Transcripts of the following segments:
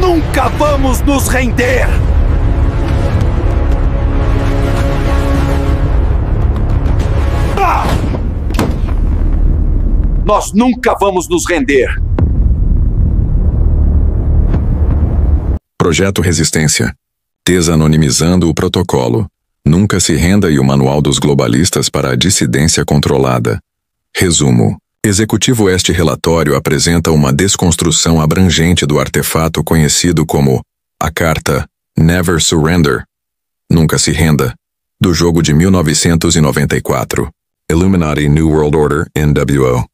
nunca vamos nos render! Nós nunca vamos nos render! Projeto Resistência. Desanonimizando o protocolo. Nunca se renda e o Manual dos Globalistas para a Dissidência Controlada. Resumo. Executivo. Este relatório apresenta uma desconstrução abrangente do artefato conhecido como a Carta Never Surrender, Nunca se Renda, do jogo de 1994, Illuminati New World Order, NWO.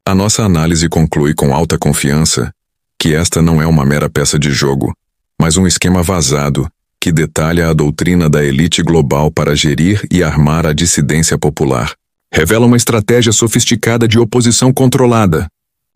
A nossa análise conclui com alta confiança que esta não é uma mera peça de jogo, mas um esquema vazado que detalha a doutrina da elite global para gerir e armar a dissidência popular. Revela uma estratégia sofisticada de oposição controlada,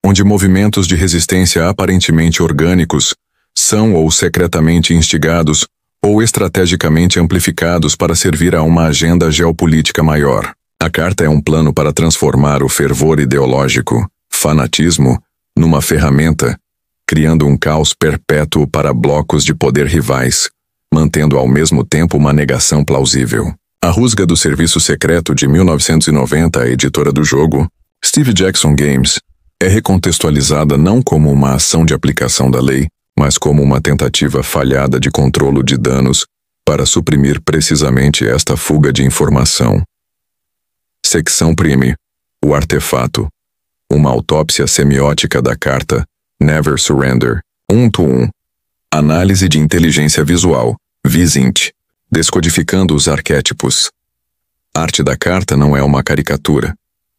onde movimentos de resistência aparentemente orgânicos são ou secretamente instigados ou estrategicamente amplificados para servir a uma agenda geopolítica maior. A carta é um plano para transformar o fervor ideológico, fanatismo, numa ferramenta, criando um caos perpétuo para blocos de poder rivais, mantendo ao mesmo tempo uma negação plausível. A rusga do Serviço Secreto de 1990, a editora do jogo, Steve Jackson Games, é recontextualizada não como uma ação de aplicação da lei, mas como uma tentativa falhada de controle de danos para suprimir precisamente esta fuga de informação. Secção Prime. O artefato. Uma autópsia semiótica da carta Never Surrender. 1-1. Análise de inteligência visual. Visint. Descodificando os arquétipos. A arte da carta não é uma caricatura.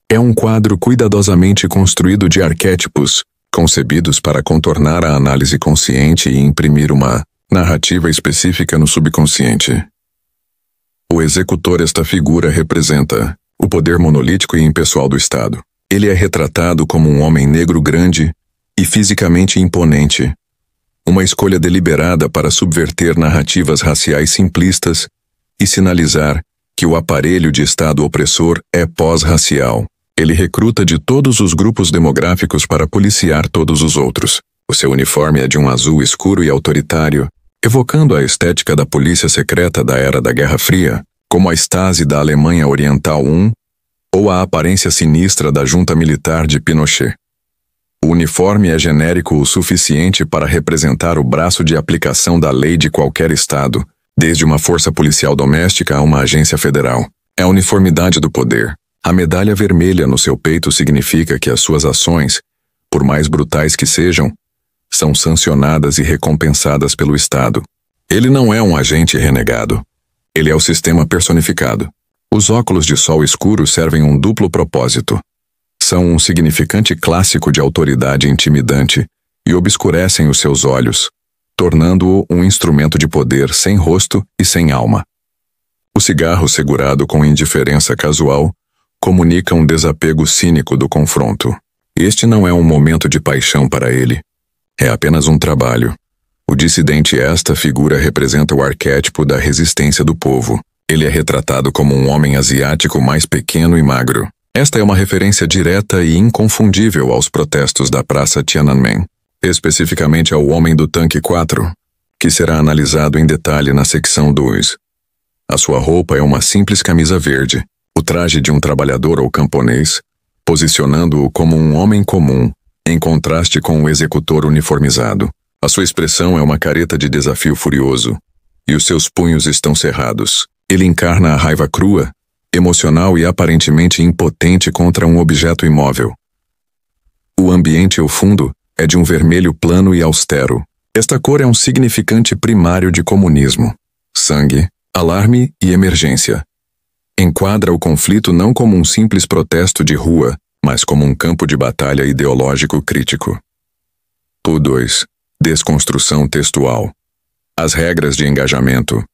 É um quadro cuidadosamente construído de arquétipos, concebidos para contornar a análise consciente e imprimir uma narrativa específica no subconsciente. O executor. Esta figura representa o poder monolítico e impessoal do Estado. Ele é retratado como um homem negro grande e fisicamente imponente. Uma escolha deliberada para subverter narrativas raciais simplistas e sinalizar que o aparelho de Estado opressor é pós-racial. Ele recruta de todos os grupos demográficos para policiar todos os outros. O seu uniforme é de um azul escuro e autoritário, evocando a estética da polícia secreta da era da Guerra Fria, como a Stasi da Alemanha Oriental I, ou a aparência sinistra da junta militar de Pinochet. O uniforme é genérico o suficiente para representar o braço de aplicação da lei de qualquer estado, desde uma força policial doméstica a uma agência federal. É a uniformidade do poder. A medalha vermelha no seu peito significa que as suas ações, por mais brutais que sejam, são sancionadas e recompensadas pelo Estado. Ele não é um agente renegado. Ele é o sistema personificado. Os óculos de sol escuro servem um duplo propósito. São um significante clássico de autoridade intimidante e obscurecem os seus olhos, tornando-o um instrumento de poder sem rosto e sem alma. O cigarro segurado com indiferença casual comunica um desapego cínico do confronto. Este não é um momento de paixão para ele. É apenas um trabalho. O dissidente. Esta figura representa o arquétipo da resistência do povo. Ele é retratado como um homem asiático mais pequeno e magro. Esta é uma referência direta e inconfundível aos protestos da Praça Tiananmen, especificamente ao Homem do Tanque 4, que será analisado em detalhe na secção 2. A sua roupa é uma simples camisa verde, o traje de um trabalhador ou camponês, posicionando-o como um homem comum, em contraste com o executor uniformizado. A sua expressão é uma careta de desafio furioso, e os seus punhos estão cerrados. Ele encarna a raiva crua, emocional e aparentemente impotente contra um objeto imóvel. O ambiente ao fundo é de um vermelho plano e austero. Esta cor é um significante primário de comunismo. Sangue, alarme e emergência. Enquadra o conflito não como um simples protesto de rua, mas como um campo de batalha ideológico crítico. O 2. Desconstrução textual. As regras de engajamento. O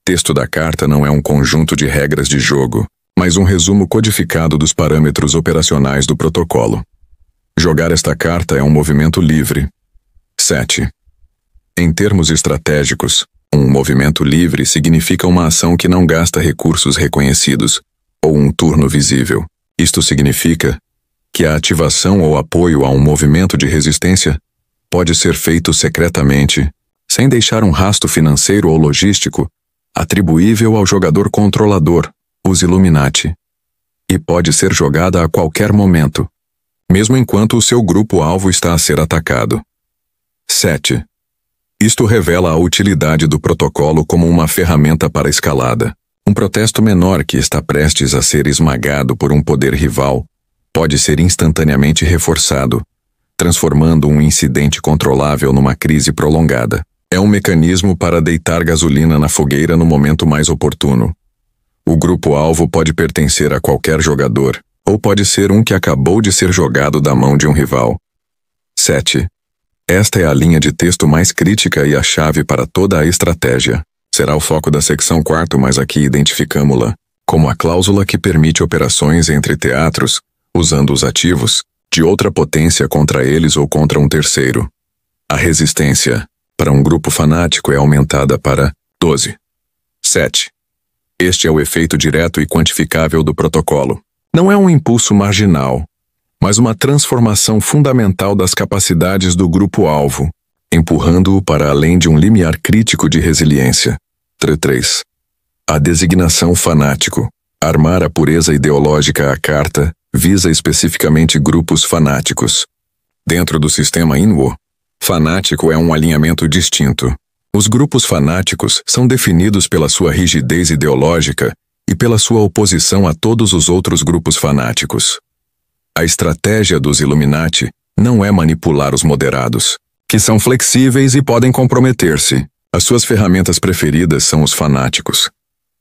texto da carta não é um conjunto de regras de jogo, mas um resumo codificado dos parâmetros operacionais do protocolo. Jogar esta carta é um movimento livre. 7. Em termos estratégicos, um movimento livre significa uma ação que não gasta recursos reconhecidos, ou um turno visível. Isto significa que a ativação ou apoio a um movimento de resistência pode ser feito secretamente, sem deixar um rastro financeiro ou logístico atribuível ao jogador controlador, os Illuminati, e pode ser jogada a qualquer momento, mesmo enquanto o seu grupo-alvo está a ser atacado. 7. Isto revela a utilidade do protocolo como uma ferramenta para escalada. Um protesto menor que está prestes a ser esmagado por um poder rival pode ser instantaneamente reforçado, transformando um incidente controlável numa crise prolongada. É um mecanismo para deitar gasolina na fogueira no momento mais oportuno. O grupo-alvo pode pertencer a qualquer jogador, ou pode ser um que acabou de ser jogado da mão de um rival. 7. Esta é a linha de texto mais crítica e a chave para toda a estratégia. Será o foco da secção 4, mas aqui identificamos-la como a cláusula que permite operações entre teatros, usando os ativos de outra potência contra eles ou contra um terceiro. A resistência para um grupo fanático é aumentada para 12. 7. Este é o efeito direto e quantificável do protocolo. Não é um impulso marginal, mas uma transformação fundamental das capacidades do grupo-alvo, empurrando-o para além de um limiar crítico de resiliência. 3. A designação fanático. Armar a pureza ideológica à carta visa especificamente grupos fanáticos. Dentro do sistema INWO, fanático é um alinhamento distinto. Os grupos fanáticos são definidos pela sua rigidez ideológica e pela sua oposição a todos os outros grupos fanáticos. A estratégia dos Illuminati não é manipular os moderados, que são flexíveis e podem comprometer-se. As suas ferramentas preferidas são os fanáticos,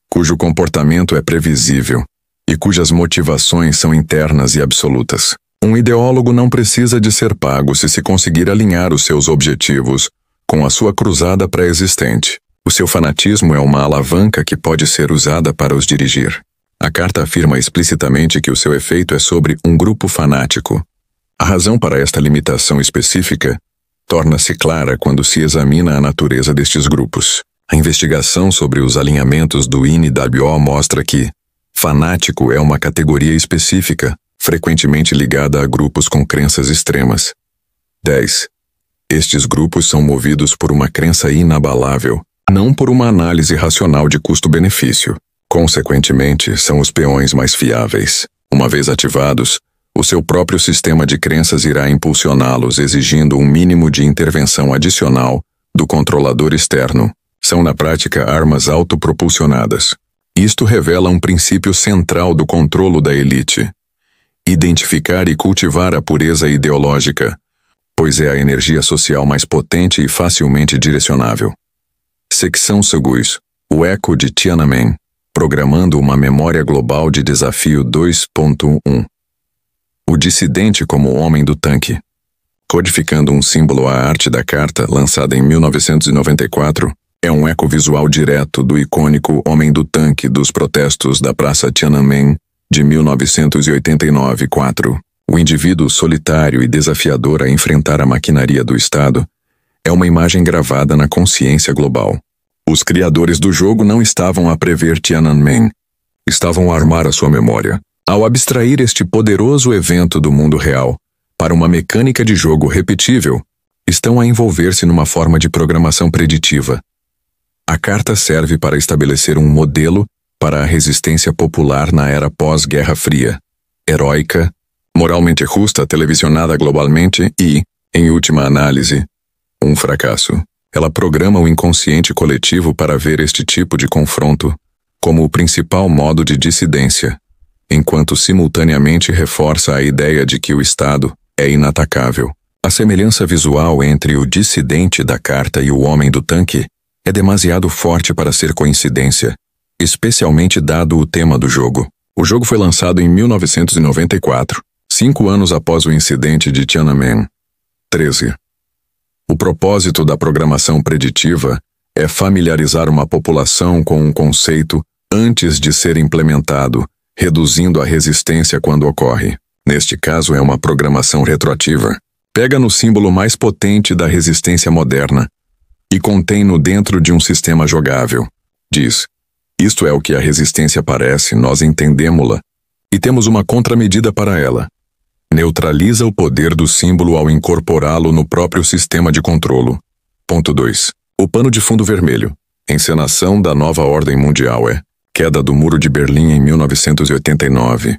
cujo comportamento é previsível e cujas motivações são internas e absolutas. Um ideólogo não precisa de ser pago se conseguir alinhar os seus objetivos com a sua cruzada pré-existente. O seu fanatismo é uma alavanca que pode ser usada para os dirigir. A carta afirma explicitamente que o seu efeito é sobre um grupo fanático. A razão para esta limitação específica torna-se clara quando se examina a natureza destes grupos. A investigação sobre os alinhamentos do INWO mostra que fanático é uma categoria específica, frequentemente ligada a grupos com crenças extremas. 10. Estes grupos são movidos por uma crença inabalável, não por uma análise racional de custo-benefício. Consequentemente, são os peões mais fiáveis. Uma vez ativados, o seu próprio sistema de crenças irá impulsioná-los, exigindo um mínimo de intervenção adicional do controlador externo. São, na prática, armas autopropulsionadas. Isto revela um princípio central do controlo da elite: identificar e cultivar a pureza ideológica, pois é a energia social mais potente e facilmente direcionável. Secção Seguis. O eco de Tiananmen. Programando uma memória global de desafio 2.1. O dissidente como o homem do tanque. Codificando um símbolo à arte da carta, lançada em 1994, é um eco visual direto do icônico Homem do Tanque dos protestos da Praça Tiananmen de 1989-4. O indivíduo solitário e desafiador a enfrentar a maquinaria do Estado é uma imagem gravada na consciência global. Os criadores do jogo não estavam a prever Tiananmen, estavam a armar a sua memória. Ao abstrair este poderoso evento do mundo real para uma mecânica de jogo repetível, estão a envolver-se numa forma de programação preditiva. A carta serve para estabelecer um modelo para a resistência popular na era pós-Guerra Fria, heróica, moralmente justa, televisionada globalmente e, em última análise, um fracasso. Ela programa o inconsciente coletivo para ver este tipo de confronto como o principal modo de dissidência, enquanto simultaneamente reforça a ideia de que o Estado é inatacável. A semelhança visual entre o dissidente da carta e o homem do tanque é demasiado forte para ser coincidência, especialmente dado o tema do jogo. O jogo foi lançado em 1994, 5 anos após o incidente de Tiananmen. 13. O propósito da programação preditiva é familiarizar uma população com um conceito antes de ser implementado, reduzindo a resistência quando ocorre. Neste caso, é uma programação retroativa. Pega no símbolo mais potente da resistência moderna e contém-no dentro de um sistema jogável. Diz: isto é o que a resistência parece, nós entendemo-la e temos uma contramedida para ela. Neutraliza o poder do símbolo ao incorporá-lo no próprio sistema de controlo. Ponto 2. O pano de fundo vermelho. Encenação da nova ordem mundial é queda do Muro de Berlim em 1989.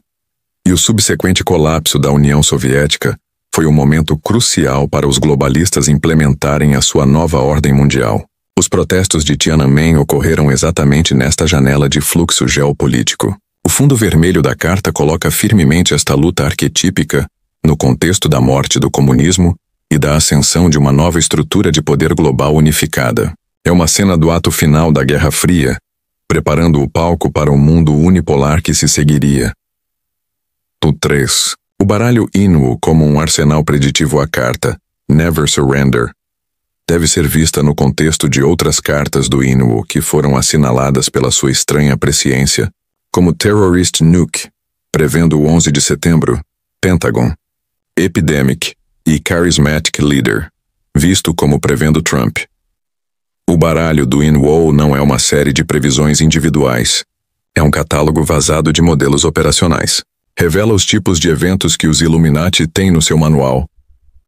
E o subsequente colapso da União Soviética foi um momento crucial para os globalistas implementarem a sua nova ordem mundial. Os protestos de Tiananmen ocorreram exatamente nesta janela de fluxo geopolítico. O fundo vermelho da carta coloca firmemente esta luta arquetípica no contexto da morte do comunismo e da ascensão de uma nova estrutura de poder global unificada. É uma cena do ato final da Guerra Fria, preparando o palco para o mundo unipolar que se seguiria. 3. O baralho Inuo como um arsenal preditivo à carta Never Surrender deve ser vista no contexto de outras cartas do Inuo que foram assinaladas pela sua estranha presciência como Terrorist Nuke, prevendo o 11 de setembro, Pentagon, Epidemic e Charismatic Leader, visto como prevendo Trump. O baralho do Inuo não é uma série de previsões individuais. É um catálogo vazado de modelos operacionais. Revela os tipos de eventos que os Illuminati têm no seu manual.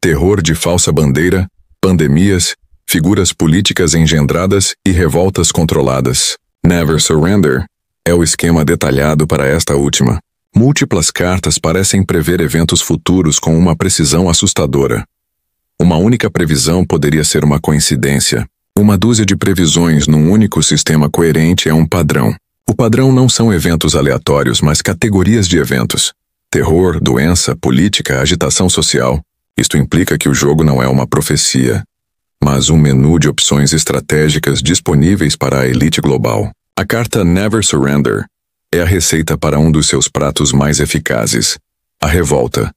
Terror de falsa bandeira, pandemias, figuras políticas engendradas e revoltas controladas. Never Surrender é o esquema detalhado para esta última. Múltiplas cartas parecem prever eventos futuros com uma precisão assustadora. Uma única previsão poderia ser uma coincidência. Uma dúzia de previsões num único sistema coerente é um padrão. O padrão não são eventos aleatórios, mas categorias de eventos. Terror, doença, política, agitação social. Isto implica que o jogo não é uma profecia, mas um menu de opções estratégicas disponíveis para a elite global. A carta Never Surrender é a receita para um dos seus pratos mais eficazes, a revolta.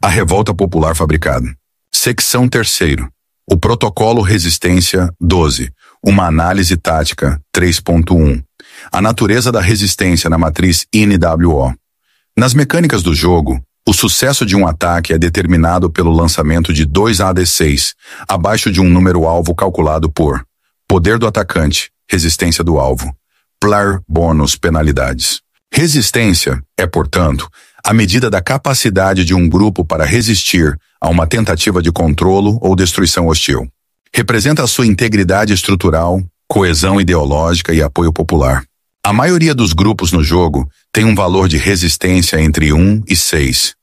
A revolta popular fabricada. Secção 3ª. O protocolo Resistência 12. Uma análise tática 3.1. A natureza da resistência na matriz INWO. Nas mecânicas do jogo, o sucesso de um ataque é determinado pelo lançamento de 2 AD6, abaixo de um número-alvo calculado por poder do atacante, resistência do alvo, player bônus penalidades. Resistência é, portanto, a medida da capacidade de um grupo para resistir a uma tentativa de controlo ou destruição hostil. Representa a sua integridade estrutural, coesão ideológica e apoio popular. A maioria dos grupos no jogo tem um valor de resistência entre 1 e 6.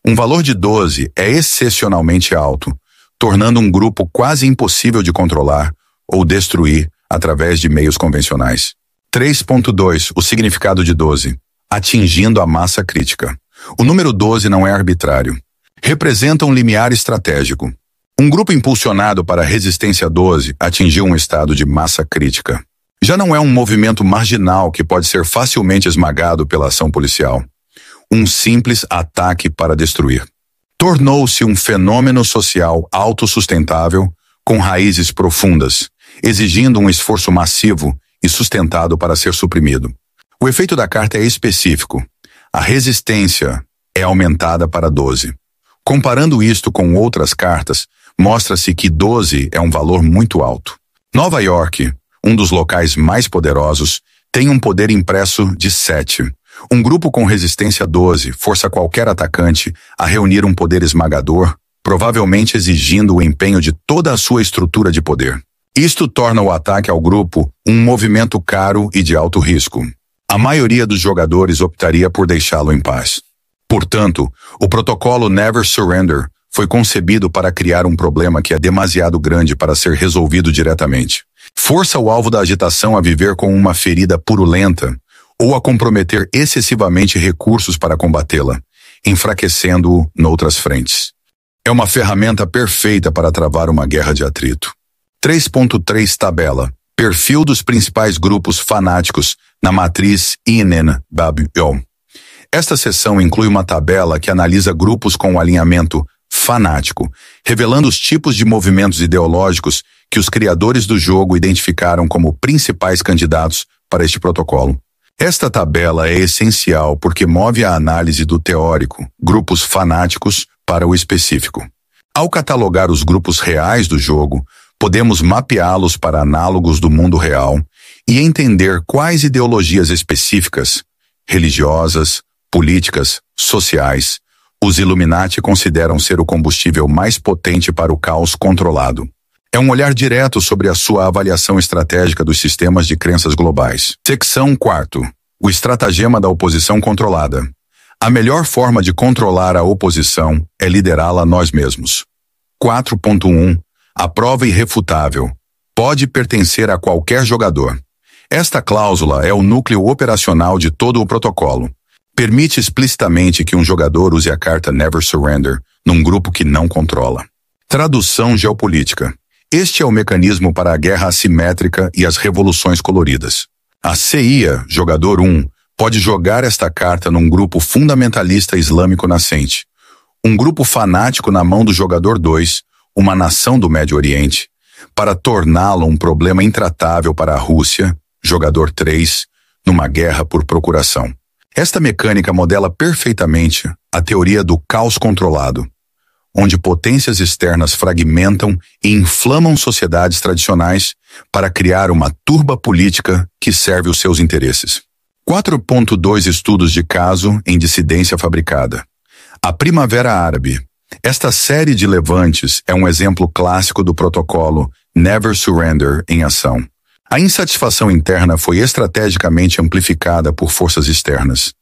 Um valor de 12 é excepcionalmente alto, tornando um grupo quase impossível de controlar ou destruir através de meios convencionais. 3.2. O significado de 12. Atingindo a massa crítica. O número 12 não é arbitrário. Representa um limiar estratégico. Um grupo impulsionado para a resistência 12 atingiu um estado de massa crítica. Já não é um movimento marginal que pode ser facilmente esmagado pela ação policial. Um simples ataque para destruir. Tornou-se um fenômeno social autossustentável com raízes profundas, exigindo um esforço massivo e sustentado para ser suprimido. O efeito da carta é específico. A resistência é aumentada para 12. Comparando isto com outras cartas, mostra-se que 12 é um valor muito alto. Nova York, um dos locais mais poderosos, tem um poder impresso de 7. Um grupo com resistência 12 força qualquer atacante a reunir um poder esmagador, provavelmente exigindo o empenho de toda a sua estrutura de poder. Isto torna o ataque ao grupo um movimento caro e de alto risco. A maioria dos jogadores optaria por deixá-lo em paz. Portanto, o protocolo Never Surrender foi concebido para criar um problema que é demasiado grande para ser resolvido diretamente. Força o alvo da agitação a viver com uma ferida purulenta ou a comprometer excessivamente recursos para combatê-la, enfraquecendo-o noutras frentes. É uma ferramenta perfeita para travar uma guerra de atrito. 3.3 Tabela. Perfil dos principais grupos fanáticos na matriz INWO. Esta seção inclui uma tabela que analisa grupos com o alinhamento fanático, revelando os tipos de movimentos ideológicos que os criadores do jogo identificaram como principais candidatos para este protocolo. Esta tabela é essencial porque move a análise do teórico, grupos fanáticos, para o específico. Ao catalogar os grupos reais do jogo, podemos mapeá-los para análogos do mundo real e entender quais ideologias específicas, religiosas, políticas, sociais, os Illuminati consideram ser o combustível mais potente para o caos controlado. É um olhar direto sobre a sua avaliação estratégica dos sistemas de crenças globais. Seção 4. O estratagema da oposição controlada. A melhor forma de controlar a oposição é liderá-la nós mesmos. 4.1. A prova irrefutável. Pode pertencer a qualquer jogador. Esta cláusula é o núcleo operacional de todo o protocolo. Permite explicitamente que um jogador use a carta Never Surrender num grupo que não controla. Tradução geopolítica. Este é o mecanismo para a guerra assimétrica e as revoluções coloridas. A CIA, jogador 1, pode jogar esta carta num grupo fundamentalista islâmico nascente. Um grupo fanático na mão do jogador 2, uma nação do Médio Oriente, para torná-lo um problema intratável para a Rússia, jogador 3, numa guerra por procuração. Esta mecânica modela perfeitamente a teoria do caos controlado, onde potências externas fragmentam e inflamam sociedades tradicionais para criar uma turba política que serve os seus interesses. 4.2 Estudos de caso em dissidência fabricada. A Primavera Árabe. Esta série de levantes é um exemplo clássico do protocolo Never Surrender em ação. A insatisfação interna foi estrategicamente amplificada por forças externas,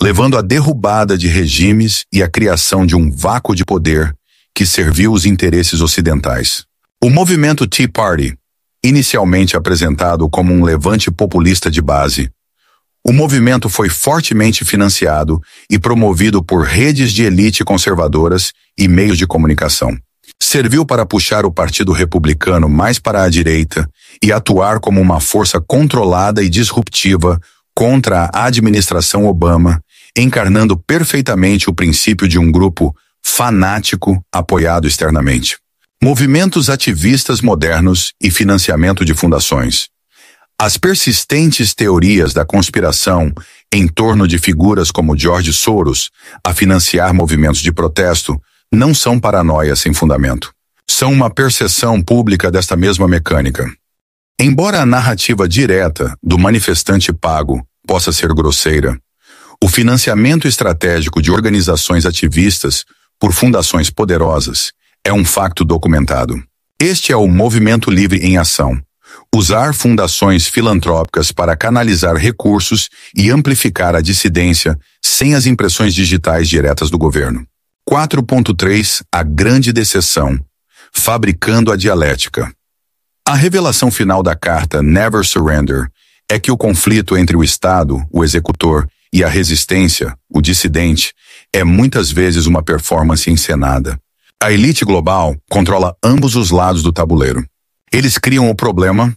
levando à derrubada de regimes e à criação de um vácuo de poder que serviu os interesses ocidentais. O movimento Tea Party, inicialmente apresentado como um levante populista de base, o movimento foi fortemente financiado e promovido por redes de elite conservadoras e meios de comunicação. Serviu para puxar o Partido Republicano mais para a direita e atuar como uma força controlada e disruptiva contra a administração Obama, encarnando perfeitamente o princípio de um grupo fanático apoiado externamente. Movimentos ativistas modernos e financiamento de fundações. As persistentes teorias da conspiração em torno de figuras como George Soros a financiar movimentos de protesto não são paranoias sem fundamento. São uma percepção pública desta mesma mecânica. Embora a narrativa direta do manifestante pago possa ser grosseira, o financiamento estratégico de organizações ativistas por fundações poderosas é um facto documentado. Este é o movimento livre em ação. Usar fundações filantrópicas para canalizar recursos e amplificar a dissidência sem as impressões digitais diretas do governo. 4.3 A grande decepção. Fabricando a dialética. A revelação final da carta Never Surrender é que o conflito entre o Estado, o executor, e a resistência, o dissidente, é muitas vezes uma performance encenada. A elite global controla ambos os lados do tabuleiro. Eles criam o problema,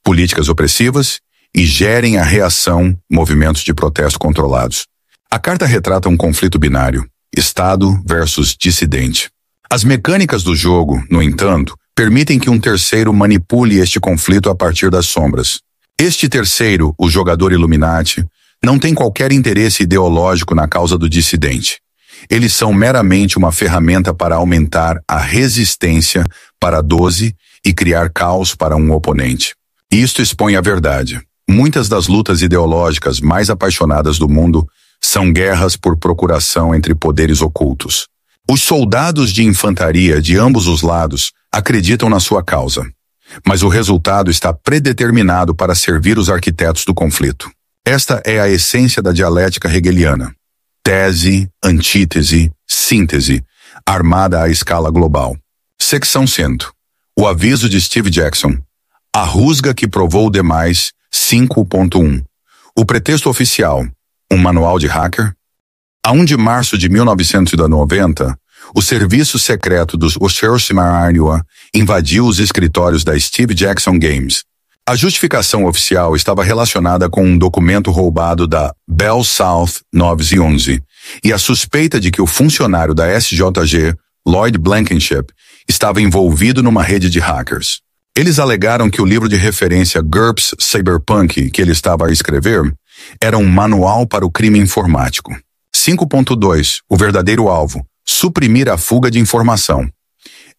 políticas opressivas, e gerem a reação, movimentos de protesto controlados. A carta retrata um conflito binário, Estado versus dissidente. As mecânicas do jogo, no entanto, permitem que um terceiro manipule este conflito a partir das sombras. Este terceiro, o jogador Illuminati, não tem qualquer interesse ideológico na causa do dissidente. Eles são meramente uma ferramenta para aumentar a resistência para 12 e criar caos para um oponente. Isto expõe a verdade. Muitas das lutas ideológicas mais apaixonadas do mundo são guerras por procuração entre poderes ocultos. Os soldados de infantaria de ambos os lados acreditam na sua causa, mas o resultado está predeterminado para servir os arquitetos do conflito. Esta é a essência da dialética hegeliana. Tese, antítese, síntese, armada à escala global. Secção 100. O aviso de Steve Jackson. A rusga que provou demais, 5.1. O pretexto oficial. Um manual de hacker? A 1 de março de 1990, o serviço secreto dos Oshiroshimaraniwa invadiu os escritórios da Steve Jackson Games. A justificação oficial estava relacionada com um documento roubado da Bell South 911 e a suspeita de que o funcionário da SJG, Lloyd Blankenship, estava envolvido numa rede de hackers. Eles alegaram que o livro de referência GURPS Cyberpunk que ele estava a escrever era um manual para o crime informático. 5.2 O verdadeiro alvo. Suprimir a fuga de informação.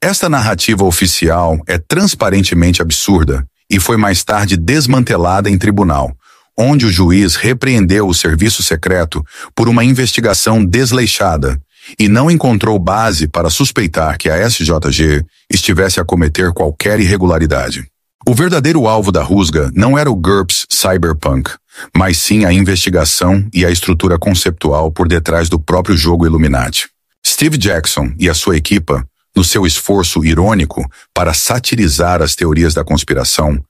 Esta narrativa oficial é transparentemente absurda e foi mais tarde desmantelada em tribunal, onde o juiz repreendeu o serviço secreto por uma investigação desleixada e não encontrou base para suspeitar que a SJG estivesse a cometer qualquer irregularidade. O verdadeiro alvo da rusga não era o GURPS Cyberpunk, mas sim a investigação e a estrutura conceptual por detrás do próprio jogo Illuminati. Steve Jackson e a sua equipa, no seu esforço irônico para satirizar as teorias da conspiração,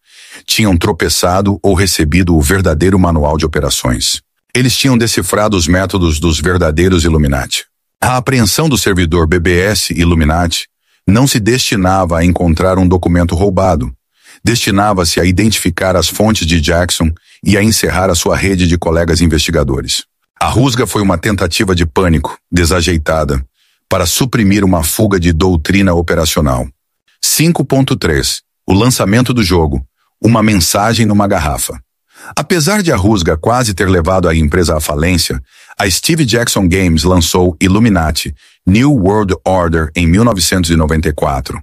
tinham tropeçado ou recebido o verdadeiro manual de operações. Eles tinham decifrado os métodos dos verdadeiros Illuminati. A apreensão do servidor BBS Illuminati não se destinava a encontrar um documento roubado. Destinava-se a identificar as fontes de Jackson e a encerrar a sua rede de colegas investigadores. A rusga foi uma tentativa de pânico, desajeitada, para suprimir uma fuga de doutrina operacional. 5.3. O lançamento do jogo. Uma mensagem numa garrafa. Apesar de a rusga quase ter levado a empresa à falência, a Steve Jackson Games lançou Illuminati New World Order em 1994.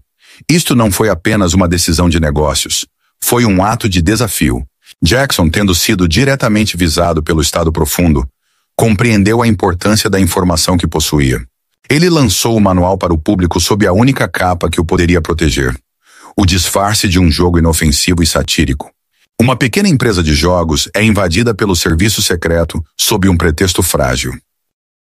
Isto não foi apenas uma decisão de negócios, foi um ato de desafio. Jackson, tendo sido diretamente visado pelo Estado Profundo, compreendeu a importância da informação que possuía. Ele lançou o manual para o público sob a única capa que o poderia proteger: o disfarce de um jogo inofensivo e satírico. Uma pequena empresa de jogos é invadida pelo serviço secreto sob um pretexto frágil.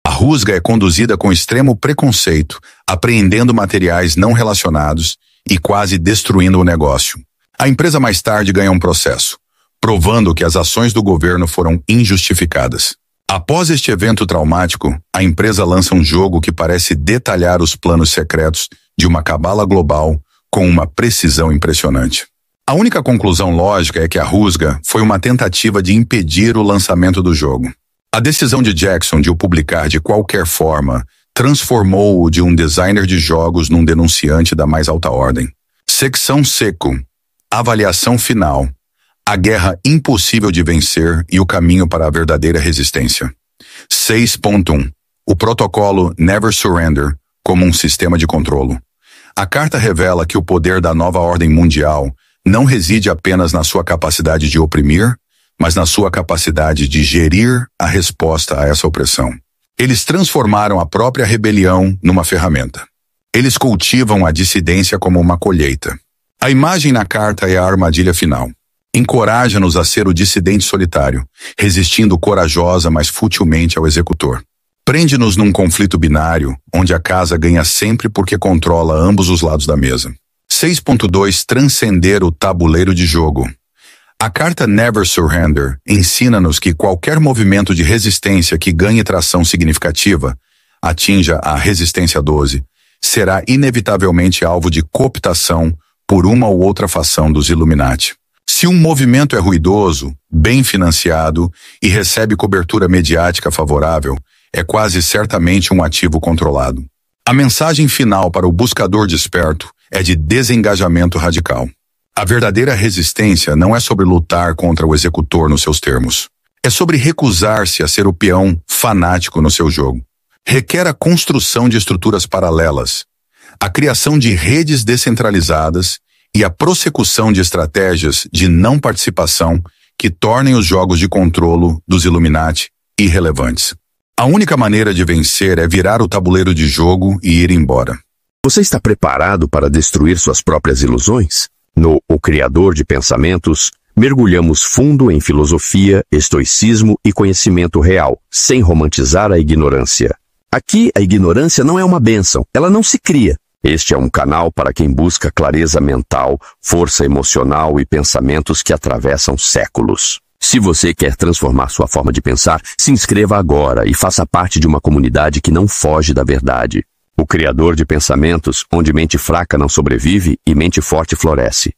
A rusga é conduzida com extremo preconceito, apreendendo materiais não relacionados e quase destruindo o negócio. A empresa mais tarde ganha um processo, provando que as ações do governo foram injustificadas. Após este evento traumático, a empresa lança um jogo que parece detalhar os planos secretos de uma cabala global com uma precisão impressionante. A única conclusão lógica é que a rusga foi uma tentativa de impedir o lançamento do jogo. A decisão de Jackson de o publicar de qualquer forma transformou-o de um designer de jogos num denunciante da mais alta ordem. Secção Seco. Avaliação final. A guerra impossível de vencer e o caminho para a verdadeira resistência. 6.1. O protocolo Never Surrender como um sistema de controlo. A carta revela que o poder da nova ordem mundial não reside apenas na sua capacidade de oprimir, mas na sua capacidade de gerir a resposta a essa opressão. Eles transformaram a própria rebelião numa ferramenta. Eles cultivam a dissidência como uma colheita. A imagem na carta é a armadilha final. Encoraja-nos a ser o dissidente solitário, resistindo corajosa, mas futilmente ao executor. Prende-nos num conflito binário, onde a casa ganha sempre porque controla ambos os lados da mesa. 6.2. Transcender o tabuleiro de jogo. A carta Never Surrender ensina-nos que qualquer movimento de resistência que ganhe tração significativa, atinja a resistência 12, será inevitavelmente alvo de cooptação por uma ou outra fação dos Illuminati. Se um movimento é ruidoso, bem financiado e recebe cobertura mediática favorável, é quase certamente um ativo controlado. A mensagem final para o buscador desperto é de desengajamento radical. A verdadeira resistência não é sobre lutar contra o executor nos seus termos. É sobre recusar-se a ser o peão fanático no seu jogo. Requer a construção de estruturas paralelas, a criação de redes descentralizadas e a prossecução de estratégias de não participação que tornem os jogos de controlo dos Illuminati irrelevantes. A única maneira de vencer é virar o tabuleiro de jogo e ir embora. Você está preparado para destruir suas próprias ilusões? No O Criador de Pensamentos, mergulhamos fundo em filosofia, estoicismo e conhecimento real, sem romantizar a ignorância. Aqui, a ignorância não é uma bênção, ela não se cria. Este é um canal para quem busca clareza mental, força emocional e pensamentos que atravessam séculos. Se você quer transformar sua forma de pensar, se inscreva agora e faça parte de uma comunidade que não foge da verdade. O Criador de Pensamentos, onde mente fraca não sobrevive e mente forte floresce.